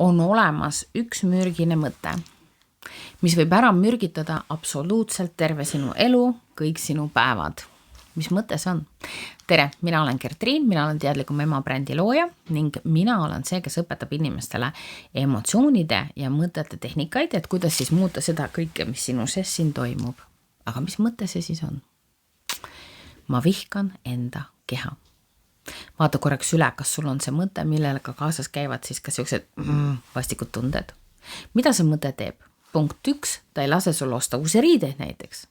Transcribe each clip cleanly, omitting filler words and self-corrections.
on olemas üks mürgine mõte, mis võib ära mürgitada absoluutselt terve sinu elu, kõik sinu päevad. Mis mõte see on? Tere, mina olen Gertriin, mina olen teadlikum ema brändi looja ning mina olen see, kes õpetab inimestele emotsioonide ja mõtete tehnikaid, et kuidas siis muuta seda kõike, mis sinu sees siin toimub. Aga mis mõte see siis on? Ma vihkan enda keha. Vaata korraks üle, kas sul on see mõte, millega kaasas käivad siis ka sellised vastikud tunded. Mida see mõte teeb? Punkt 1, ta ei lase sul osta uusi riideid näiteks.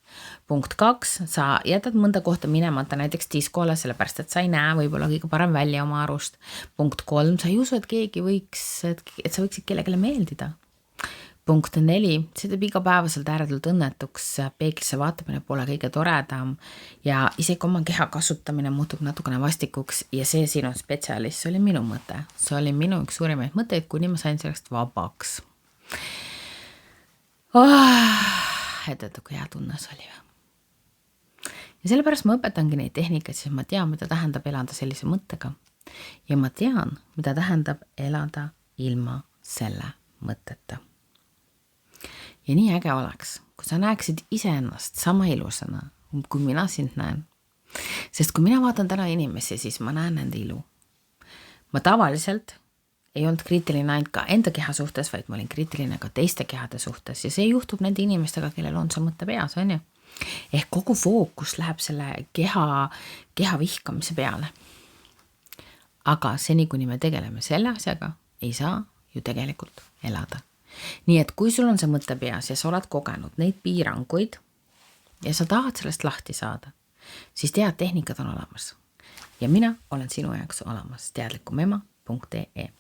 Punkt 2, sa jätad mõnda kohta minemata näiteks diskole, sellepärast et sa ei näe võib-olla kõige parem välja oma arust. Punkt 3, sa ei usu, et keegi võiks, et sa võiksid kellelegi meeldida. Punkt 4, see teeb igapäevaselt ääretult õnnetuks, peeglisse vaatamine pole kõige toredam ja isegi oma keha kasutamine muutub natukene vastikuks ja see sinu spetsialist, see oli minu mõte. See oli minu üks suurimaid mõtteid, kuni ma sain sellest vabaks. Et kui hea tunne see oli. Ja sellepärast ma õpetangi neid tehnikaid, siis ma tean, mida tähendab elada sellise mõttega. Ja ma tean, mida tähendab elada ilma selle mõtteta. Ja nii äge oleks, kui sa näeksid iseennast sama ilusana, kui mina sind näen. Sest kui mina vaatan täna inimesi, siis ma näen nende ilu. Ma tavaliselt ei olnud kriitiline ainult ka enda keha suhtes, vaid ma olin kriitiline ka teiste kehade suhtes ja see juhtub nende inimestega, kellel on see mõte peas, on ju? Ehk kogu fookus läheb selle keha vihkamise peale. Aga seni, kuni me tegeleme selle asjaga, ei saa ju tegelikult elada. Nii et kui sul on see mõte peas ja sa oled kogenud neid piiranguid ja sa tahad sellest lahti saada, siis tehnikad on olemas. Ja mina olen sinu jaoks olemas teadlikumema.ee